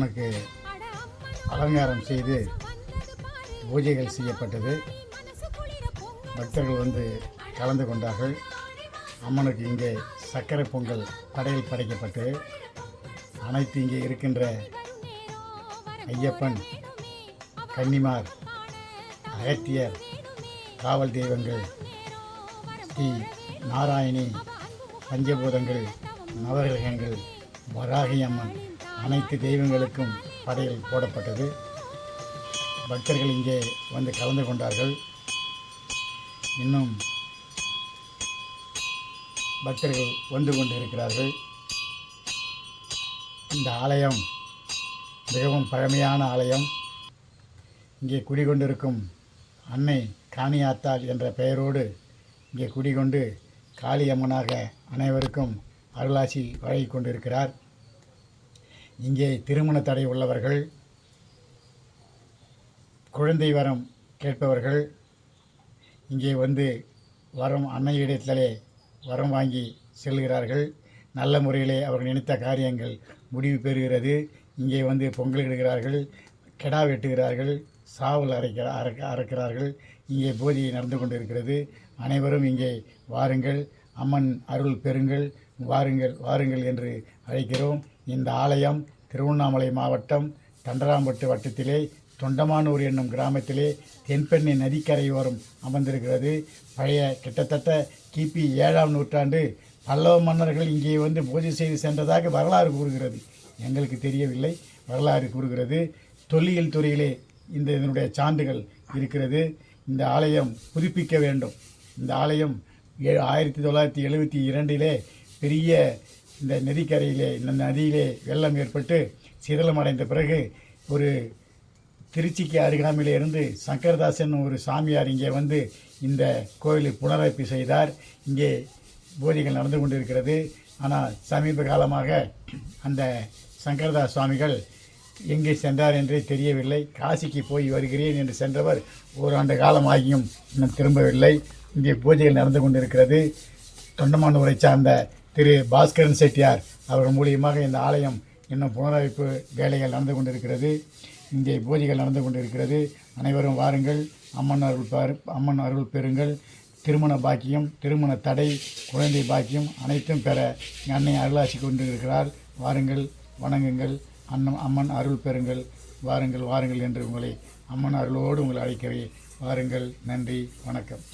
அம்மனுக்கு அலங்காரம் செய்து பூஜைகள் செய்யப்பட்டது. பக்தர்கள் வந்து கலந்து கொண்டார்கள். அம்மனுக்கு இங்கே சர்க்கரை பொங்கல் படையல் படைக்கப்பட்டு அனைத்து இங்கே இருக்கின்ற ஐயப்பன், கன்னிமார், அகத்தியர், காவல் தெய்வங்கள், ஸ்ரீ நாராயணி, பஞ்சபூதங்கள், நவகிரகங்கள், வராகி அம்மன் அனைத்து தெய்வங்களுக்கும் படையல் போடப்பட்டது. பக்தர்கள் இங்கே வந்து கலந்து கொண்டார்கள். இன்னும் பக்தர்கள் வந்து கொண்டிருக்கிறார்கள். இந்த ஆலயம் மிகவும் பழமையான ஆலயம். இங்கே குடிகொண்டிருக்கும் அன்னை காணியாத்தாள் என்ற பெயரோடு இங்கே குடிகொண்டு காளியம்மனாக அனைவருக்கும் அருளாசி வழங்கி கொண்டிருக்கிறார். இங்கே திருமண தடை உள்ளவர்கள், குழந்தை வரம் கேட்பவர்கள் இங்கே வந்து வரம் அன்னையிடத்திலே வரம் வாங்கி செல்கிறார்கள். நல்ல முறையிலே அவர்கள் நினைத்த காரியங்கள் முடிவு பெறுகிறது. இங்கே வந்து பொங்கலிடுகிறார்கள், கெடா வெட்டுகிறார்கள், சாவல் அரைக்கிறார்கள். இங்கே பூஜை நடந்து கொண்டிருக்கிறது. அனைவரும் இங்கே வாருங்கள், அம்மன் அருள் பெறுங்கள், வாருங்கள் வாருங்கள் என்று அழைக்கிறோம். இந்த ஆலயம் திருவண்ணாமலை மாவட்டம் தண்டராம்பட்டு வட்டத்திலே தொண்டமானூர் என்னும் கிராமத்திலே தென்பெண்ணை நதிக்கரையோரம் அமர்ந்திருக்கிறது. பழைய கிட்டத்தட்ட கிபி 7ஆம் நூற்றாண்டு பல்லவ மன்னர்கள் இங்கே வந்து பூஜை செய்து சென்றதாக வரலாறு கூறுகிறது. எங்களுக்கு தெரியவில்லை, வரலாறு கூறுகிறது. தொல்லியல் துறையிலே இதனுடைய சான்றுகள் இருக்கிறது. இந்த ஆலயம் புதுப்பிக்க வேண்டும். இந்த ஆலயம் 1972 பெரிய இந்த நதிக்கரையிலே, இந்த நதியிலே வெள்ளம் ஏற்பட்டு சிதலமடைந்த பிறகு ஒரு திருச்சிக்கு அருகாமையிலே இருந்து சங்கரதாசன் ஒரு சாமியார் இங்கே வந்து இந்த கோயிலை புனரமைப்பு செய்தார். இங்கே பூஜைகள் நடந்து கொண்டிருக்கிறது. ஆனால் சமீப காலமாக அந்த சங்கரதாஸ் சுவாமிகள் எங்கே சென்றார் என்றே தெரியவில்லை. காசிக்கு போய் வருகிறேன் என்று சென்றவர் ஓராண்டு காலமாகியும் இன்னும் திரும்பவில்லை. இங்கே பூஜைகள் நடந்து கொண்டிருக்கிறது. தொண்டமானூரை சார்ந்த திரு பாஸ்கரன் செட்டியார் அவர்கள் மூலியமாக இந்த ஆலயம் இன்னும் புனரமைப்பு வேலைகள் நடந்து கொண்டிருக்கிறது. இங்கே பூஜைகள் நடந்து கொண்டிருக்கிறது. அனைவரும் வாருங்கள், அம்மன் அருள் பெறுங்கள். திருமண பாக்கியம், திருமண தடை, குழந்தை பாக்கியம் அனைத்தும் பெற அன்னை அருளாசி கொண்டிருக்கிறார். வாருங்கள், வணங்குங்கள், அம்மன் அருள் பெறுங்கள். வாருங்கள் வாருங்கள் என்று உங்களை அம்மன் அருளோடு உங்களை அழைக்கவே வாருங்கள். நன்றி, வணக்கம்.